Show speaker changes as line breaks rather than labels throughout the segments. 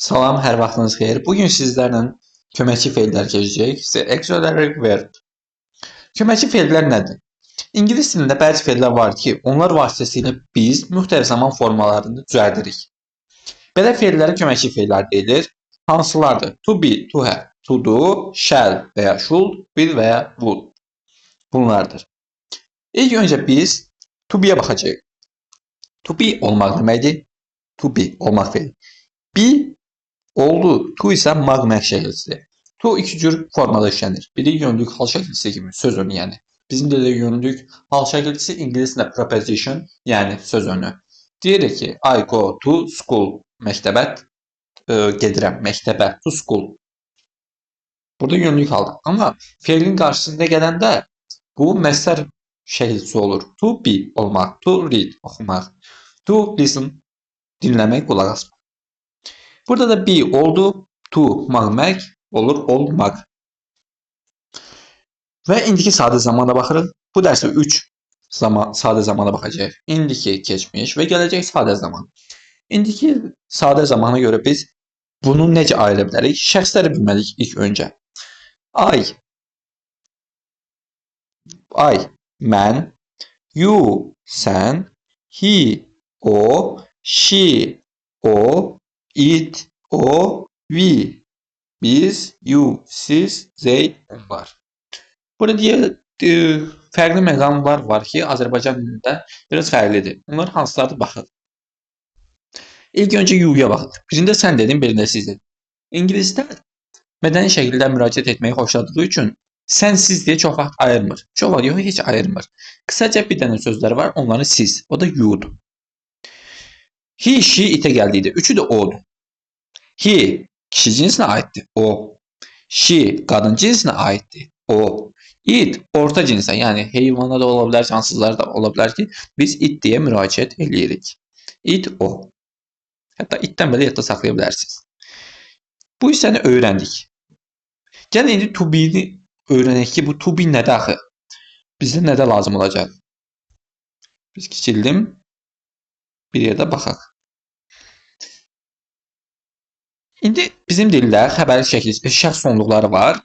Salam, hər vaxtınız xeyir. Bugün sizlərlə köməkçi fe'llər keçəcəyik. Auxiliary verb. Köməkçi fe'llər nədir? İngilis dilində bəzi fe'llər var ki, onlar vasitəsilə biz müxtəlif zaman formalarını düzəldirik. Belə fe'llərə köməkçi fe'llər deyilir. Hansılardır? To be, to have, to do, shall və ya should, will və ya would. Bunlardır. İlk öncə biz to be'yə baxacağıq. To be olmaq deməkdir. To be olmaq fe'li. Be oldu. To isə magmaq şəkilsidir. To iki cür formada işlənir. Biri yönlük hal şəkilsi kimi söz önü, yəni. Bizim dildə yönlük hal şəkilsi, ingilis dilində preposition, yəni söz önü. Deyirik ki, I go to school. Məktəbə gedirəm. Məktəbə, to school. Burada yönlük haldır. Amma fe'lin qarşısında gələndə bu məsdər şəkilsi olur. To be olmaq, to read oxumaq, to listen dinləmək, qulaq asmaq. Burada da be oldu, to magmaq olur, olmaq. Və indiki sadə zamana baxırıq. Bu dərsdə 3 sadə zamana baxacağıq. İndiki, keçmiş və gələcək sadə zaman. İndiki sadə zamana görə biz bunu necə ayıra bilərik? Şəxsləri bilməliyik ilk öncə. I, mən, you, sən, he, o, she, o, it, o, we, biz, you, siz, they, onlar. Burada fərqli məqamlar var ki, Azərbaycan dilində biraz fərqlidir. Bunlar hansılardır baxın. İlk öncə you'ya baxın. Birində sən dedin, birində siz dedin. İngilisdə mədəni şəkildə müraciət etməyi xoşladığı üçün sən siz deyə çox vaxt ayırmır. Çox vaxt yox, heç ayırmır. Qısaca bir dənə sözlər var, onları siz. O da you'dur. He, she, itə gəldiydi. Üçü də o'dur. He, kişi cinsinə aiddir. O. She, qadın cinsinə aiddir. O. It, orta cinsə, yəni heyvana da ola bilər, cansızlar da ola bilər ki, biz it deyə müraciət eləyirik. It, o. Hətta itdən belə yadda saxlaya bilərsiniz. Bu hissəni öyrəndik. Gəlin indi to be-ni öyrənək ki, bu to be nədə axı? Bizdə nədə lazım olacaq? Biz kiçildim. Bir yerdə baxaq. İndi bizim dildə xəbərli şəkil, şəxs sonluqları var.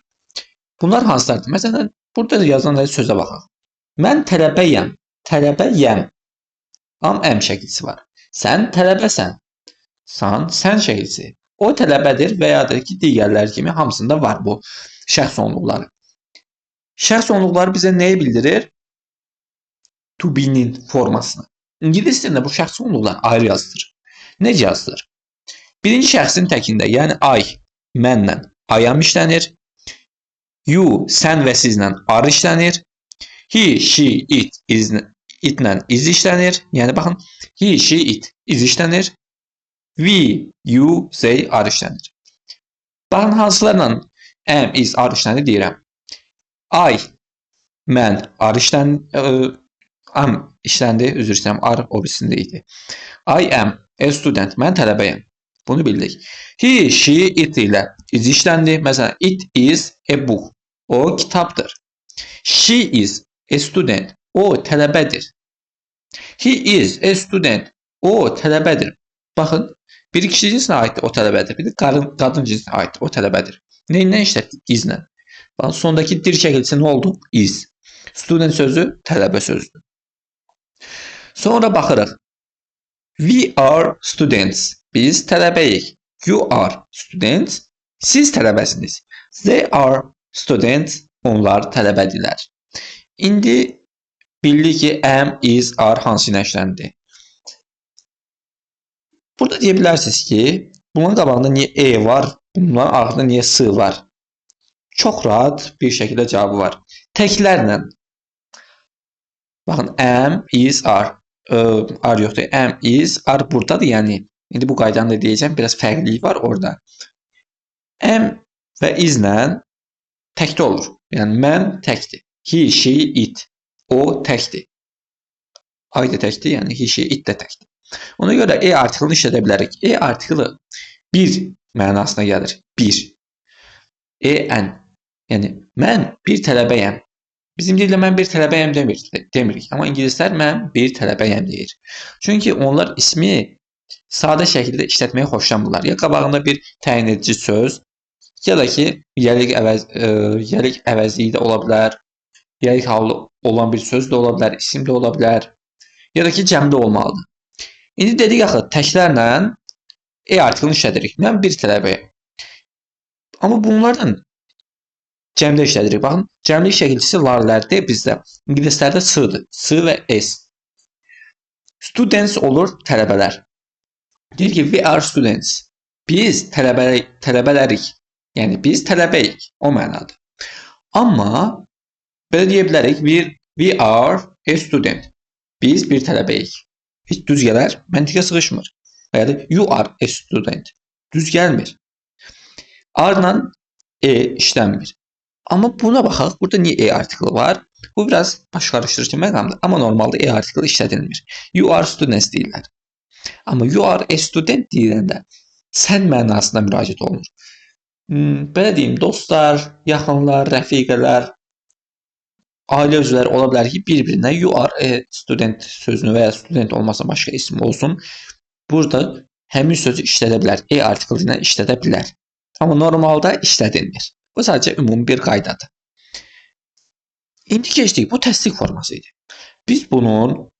Bunlar hansılardır? Məsələn, burada yazılan sözə baxaq. Mən tələbəyəm. Tələbəyəm. Am şəkilsi var. Sən tələbəsən. Sən şəkilsi. O tələbədir və ya da ki, digərləri kimi hamısında var bu şəxs sonluqları. Şəxs sonluqları bizə nəyi bildirir? To be-nin formasını. İngilis dilində bu şəxs sonluqlar ayrı yazılır. Necə yazılır? Birinci şəxsin təkində, yəni I, mənlə I am işlənir. You, sən və sizlə are işlənir. He, she, itlə is işlənir. Yəni, baxın, he, she, it, is işlənir. We, you, they, are işlənir. Baxın, hansılarla am, is, are işlənir deyirəm. I, mən, are işlənir. Am işləndi, üzr istəyirəm, are o birisində idi. I am a student, mən tələbəyəm. Bunu bildik. He, she, it ilə is işləndi. Məsələn, it is a book. O kitabdır. She is a student. O tələbədir. He is a student. O tələbədir. Baxın, biri kişi cinsinə aiddir, o tələbədir. Biri qadın cinsinə aiddir, o tələbədir. Neyindən işlətdik? Izlə. Baxın, sondakı dir şəkilsi nə oldu? Is. Student sözü tələbə sözüdür. Sonra baxırıq. We are students. Biz tələbəyik. You are students. Siz tələbəsiniz. They are students. Onlar tələbədirlər. İndi bildik ki, am, is, are hansı ilə işləndi. Burada deyə bilərsiniz ki, bunların qabağında niyə e var, bunların arxasında niyə s var? Çox rahat bir şəkildə cavabı var. Təklərlə. Baxın, am, is, are. Are yoxdur. Am, is, are buradadır. Yəni, indi bu qaydanı da deyəcəm. Biraz fərqlilik var orada. Am və islə təkdə olur. Yəni, mən təkdir. He, she, it. O təkdir. Ay da təkdir. Yəni, he, she, it də təkdir. Ona görə e artiklını işlədə bilərik. E artiklı bir mənasına gəlir. Bir. En. Yəni, mən bir tələbəyəm. Bizim dildə mən bir tələbəyəm demirik. Amma ingilislər mən bir tələbəyəm deyir. Çünki onlar ismi sadə şəkildə işlətməyi xoşlamırlar. Ya qabağında bir təyin edici söz, ya da ki, yelik əvəzliyi də ola bilər, yelik hallı olan bir söz də ola bilər, isim də ola bilər, ya da ki, cəmdə olmalıdır. İndi dedik axı, təklərlə E artiklını işlədirik. Mən bir tələbəyəm. Amma bunlardan cəmdə işlədirik. Baxın, cəmlik şəkilçisi larlərdə bizdə ingilislərdə S-dır. S və S. Students olur tələbələr. Deyir ki, we are students. Biz tələbələrik. Yəni, biz tələbəyik. O mənadır. Amma belə deyə bilərik, we are a student. Biz bir tələbəyik. Heç düz gələr, məntiqə sığışmır. Və ya da you are a student. Düz gəlmir. Arla E işlənmir. Amma buna baxaq, burada niyə E artiklı var? Bu biraz baş qarışdırıcı məqamdır. Amma normalda E artiklı işlədilmir. You are students deyirlər. Amma you are a student deyiləndə sən mənasında müraciət olunur. Belə deyim, dostlar, yaxınlar, rəfiqələr, ailə üzvləri ola bilər ki, bir-birinə you are a student sözünü və ya student olmasa başqa isim olsun. Burada həmin sözü işlədə bilər. E artiklı ilə işlədə bilər. Amma normalda işlədilmir. Bu sadəcə ümumi bir qaydadır. İndi keçdik. Bu təsdiq forması idi. Biz bunun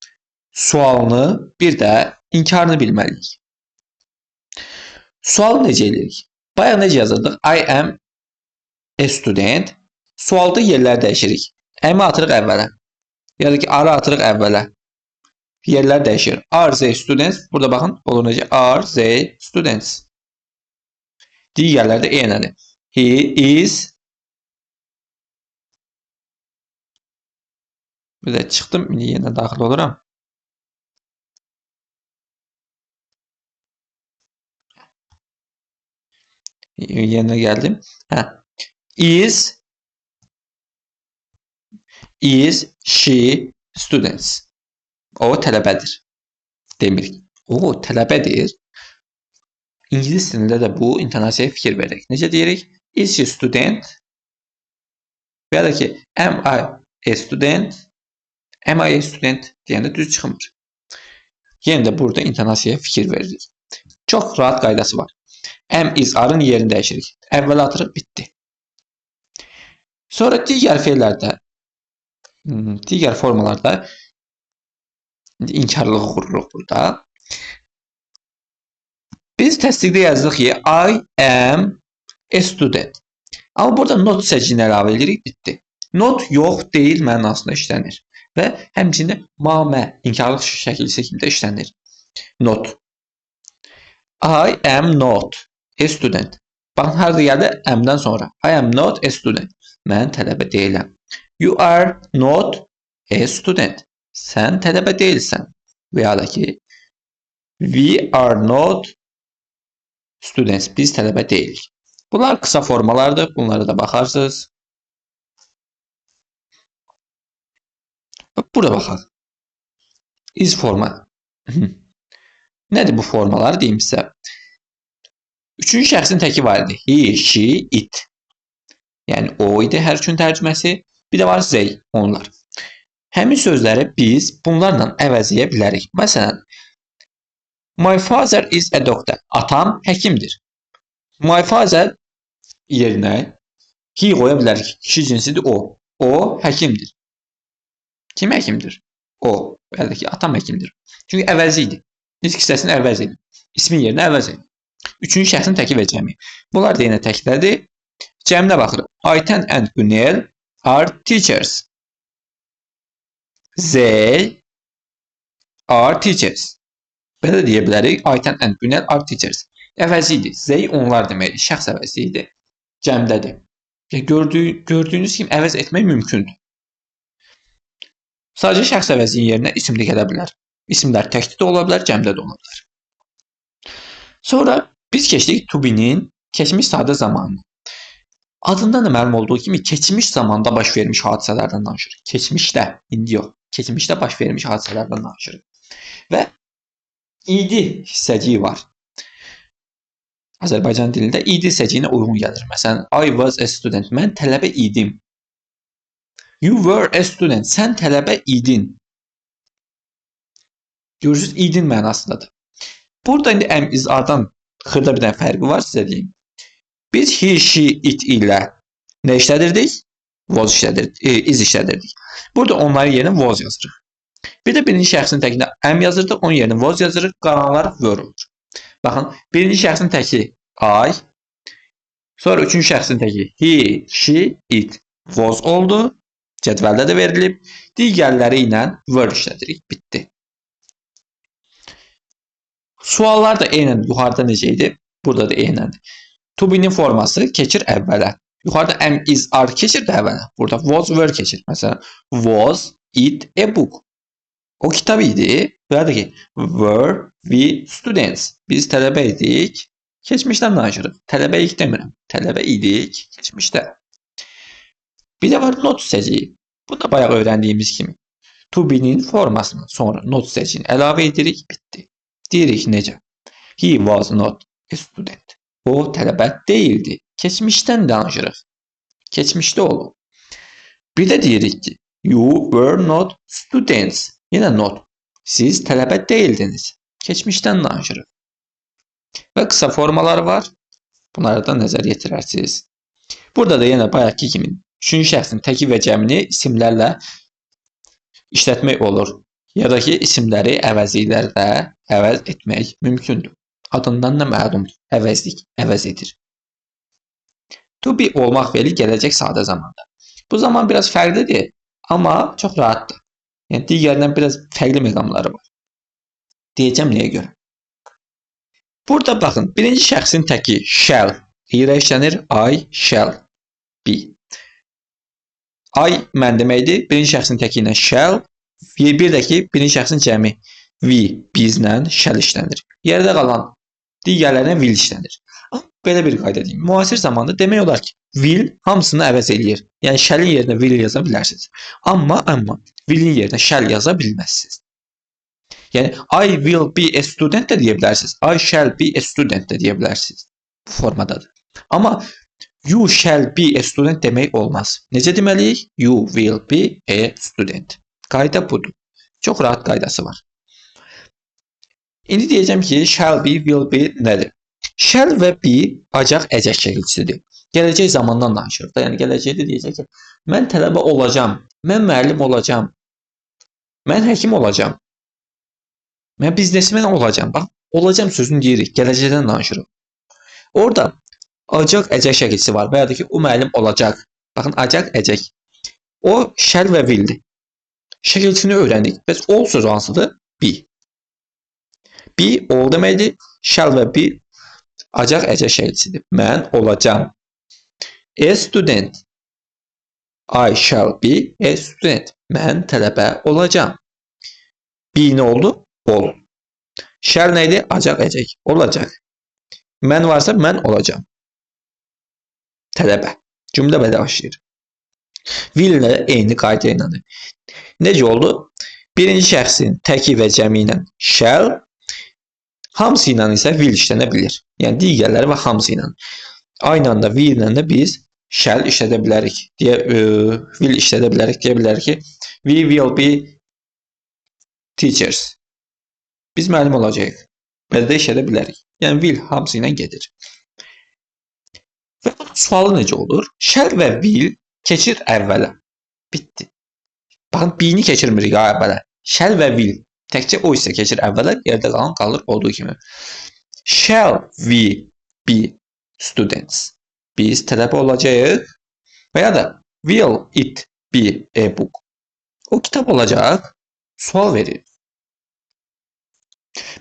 sualını, bir də inkarını bilməliyik. Sualı necə edirik? Bayaq necə yazırdıq? I am a student. Sualda yerləri dəyişirik. Am-i atırıq əvvələ. Ya da ki, are atırıq əvvələ. Yerlər dəyişir. Are they students? Burada baxın, olur necə? Are they students? Digərləri də eynidir. He is. Bir də çıxdım, indi yenə daxil oluram. Yenə gəldim. Is she students? O tələbədir. Demir. O tələbədir. İngilis dilində də bu intonasiyaya fikir veririk. Necə deyirik? Is she student? Və ya da ki, am I a student? Am I a student deyəndə düz çıxmır. Yenə də burada intonasiyaya fikir veririk. Çox rahat qaydası var. Am is are-ın yerini dəyişirik. Əvvələ atırıq, bitdi. Sonra digər fe'lərdə, digər formalarda inkarlığı qururuq burada. Biz təsdiqdə yazdıq ki, I am a student. Amma burada not hissəciyini əlavə edirik, bitdi. Not yox, deyil mənasında işlənir. Və həmçinin mamə, inkarlıq şəkilçisi kimi də işlənir. Not. I am not a student. Baxın, harada gəldi? Am-dən sonra. I am not a student. Mən tələbə deyiləm. You are not a student. Sən tələbə deyilsən. Və ya da ki, we are not students. Biz tələbə deyilik. Bunlar qısa formalardır. Bunlara da baxarsınız. Burada baxaq. Is forma. Nədir bu formalar? Deyim sizə. Üçüncü şəxsin təki var idi. He, she, it. Yəni o idi hər üçün tərcüməsi. Bir də var they, onlar. Həmin sözləri biz bunlarla əvəzləyə bilərik. Məsələn, my father is a doctor. Atam həkimdir. My father yerinə he qoya bilərik. Kişi cinsidir o. O həkimdir. Kim həkimdir? O. Bəlkə ki, atam həkimdir. Çünki əvəzi idi. Nitq hissəsini əvəz edin. İsmin yerinə əvəz edin. Üçüncü şəxsin təki və cəmi. Bunlar da yenə təklərdir. Cəminə baxırıq. Aytən and Günel are teachers. They are teachers. Belə deyə bilərik. Aytən and Günel are teachers. Əvəzi idi. They onlar deməkdir. Şəxs əvəzi idi. Cəmdədir. Gördüyünüz kimi əvəz etmək mümkündür. Sadəcə şəxs əvəzinin yerinə isim də gələ bilər. İsimlər təkdə də ola bilər, cəmdə də ola bilər. Sonra biz keçdik to be-nin keçmiş sadə zamanı. Adından da məlum olduğu kimi keçmiş zamanda baş vermiş hadisələrdən danışırıq. Keçmişdə, indi yox, keçmişdə baş vermiş hadisələrdən danışırıq. Və idi hissəciyi var. Azərbaycan dilində idi hissəciyinə uyğun gəlir. Məsələn, I was a student. Mən tələbə idim. You were a student. Sən tələbə idin. Görürsünüz, idin mənasındadır. Burada indi am is are-dan xırda bir dənə fərqi var sizə deyim. Biz he, she, it ilə nə işlədirdik? Was işlədirdik, is işlədirdik. Burada onların yerinə was yazırıq. Bir də birinci şəxsin təkində am yazırdıq, onun yerinə was yazırıq, qalanlar were olur. Baxın, birinci şəxsin təki I, sonra üçüncü şəxsin təki he, she, it, was oldu. Cədvəldə də verilib. Digərləri ilə were işlədirik. Bitdi. Suallar da eynən yuxarıda necə idi? Burada da eynəndir. To be'nin forması keçir əvvələ. Yuxarıda am, is, are keçir də əvvələ. Burada was, were keçir. Məsələn, was it a book? O kitab idi. Burada ki, were we students? Biz tələbə idik. Keçmişdən danışırıq. Tələbə idik demirəm. Tələbə idik. Keçmişdə. Bir də var not hissəciyi. Bu da bayaq öyrəndiyimiz kimi. To be'nin formasını sonra not hissəciyini əlavə edirik. Bitdi. Deyirik necə? He was not a student. O tələbə deyildi. Keçmişdən danışırıq. Keçmişdə olub. Bir də deyirik ki, you were not students. Yenə not. Siz tələbə deyildiniz. Keçmişdən danışırıq. Və qısa formaları var. Bunları da nəzər yetirərsiniz. Burada da yenə bayaqki kimi üçüncü şəxsin təki və cəmini isimlərlə işlətmək olur. Ya da ki, isimləri əvəzliklərlə əvəz etmək mümkündür. Adından da məlumdur. Əvəzlik, əvəz edir. To be olmaq feili gələcək sadə zamanda. Bu zaman biraz fərqlidir, amma çox rahatdır. Yəni, digərindən biraz fərqli məqamları var. Deyəcəm nəyə görə. Burada baxın, birinci şəxsin təki shall ilə işlənir. I shall be. I mən deməkdir. Birinci şəxsin təki ilə shall. Bir də ki, birinci şəxsin cəmi we, bizlə shall işlənir. Yerdə qalan digərlərinə will işlənir. Belə bir qayda deyim. Müasir zamanda demək olar ki, will hamısını əvəz eləyir. Yəni, shall'in yerinə will yaza bilərsiniz. Amma will'in yerinə shall yaza bilməzsiniz. Yəni, I will be a student də deyə bilərsiniz. I shall be a student də deyə bilərsiniz. Bu formadadır. Amma you shall be a student demək olmaz. Necə deməliyik? You will be a student. Qayda budur. Çox rahat qaydası var. İndi deyəcəm ki, shall be, will be nədir? Shall və be acaq əcək şəkilçisidir. Gələcək zamandan danışırıq da. Yəni, gələcəkdə deyəcək ki, mən tələbə olacam, mən müəllim olacam, mən həkim olacam, mən biznesmen olacam. Bax, olacam sözünü deyirik, gələcəkdən danışırıq. Orada acaq əcək şəkilçisi var və ya da ki, o müəllim olacaq. Baxın, acaq əcək. O shall və will'dir. Şəkilçisini öyrəndik. Bəs ol sözü hansıdır? Be. Be ol deməkdir. Shall və be acaq əcək şəkilçisidir. Mən olacam. A student. I shall be a student. Mən tələbə olacam. Be nə oldu? Ol. Shall neydi? Acaq əcək. Olacaq. Mən varsa mən olacam. Tələbə. Cümlə belə başlayır. Will ilə eyni qayda iləndir. Necə oldu? Birinci şəxsin təki və cəmi ilə shall, hamısı ilə isə will işlənə bilir. Yəni, digərləri və hamısı ilə. Aynı anda will ilə də biz shall işlədə bilərik. Will işlədə bilərik. Deyə bilərik ki, we will be teachers. Biz müəllim olacağıq. Belə də işlədə bilərik. Yəni, will hamısı ilə gedir. Və bu sualı necə olur? Shall və will keçir əvvələ. Bitdi. Baxın, be-ni keçirmirik əvvələ. Shall və will. Təkcə o isə keçir əvvələ, yerdə qalan qalır olduğu kimi. Shall we be students? Biz tələbə olacağıq. Və ya da will it be a book? O kitab olacaq. Sual verir.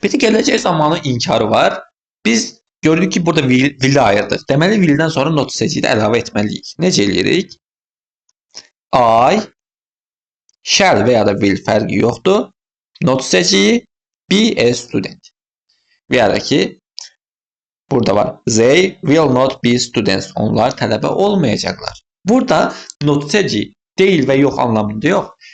Bir də gələcək zamanı inkarı var. Biz gördük ki, burada will-i ayırdıq. Deməli, will-dən sonra not hissəciyi də əlavə etməliyik. Necə eləyirik? I shall və ya da will fərqi yoxdur. Not hissəciyi be a student. Və ya da ki, burada var. They will not be students. Onlar tələbə olmayacaqlar. Burada not hissəciyi deyil və yox anlamında yox.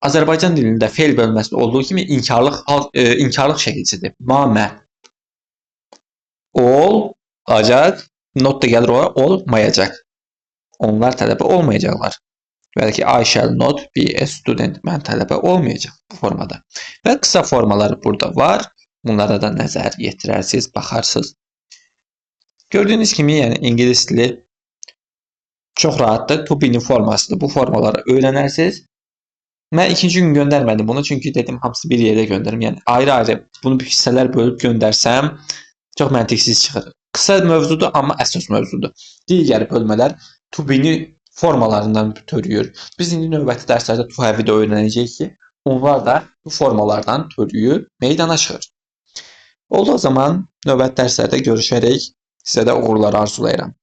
Azərbaycan dilində fe'l bölməsində olduğu kimi inkarlıq şəkilçisidir. Mamə. Olacaq. Not da gəlir ora. Olmayacaq. Onlar tələbə olmayacaqlar. Və ya ki, I shall not be a student. Mən tələbə olmayacaq bu formada. Və qısa formaları burada var. Bunlara da nəzər yetirərsiniz, baxarsınız. Gördüyünüz kimi, yəni ingilis dili çox rahatdır. To be-nin formasıdır. Bu formaları öyrənərsiniz. Mən ikinci gün göndərmədim bunu, çünki dedim hamısı bir yerdə göndərim. Yəni ayrı-ayrı bunu hissələr bölüb göndərsəm çox məntiqsiz çıxır. Qısa mövzudur, amma əsas mövzudur. Digər bölmələr to be-ni formalarından törüyür. Biz indi növbəti dərslərdə to have-i də öyrənəcəyik ki, onlar da bu formalardan törüyüb meydana çıxır. Oldu o zaman növbəti dərslərdə görüşərək. Sizə də uğurlar arzulayıram.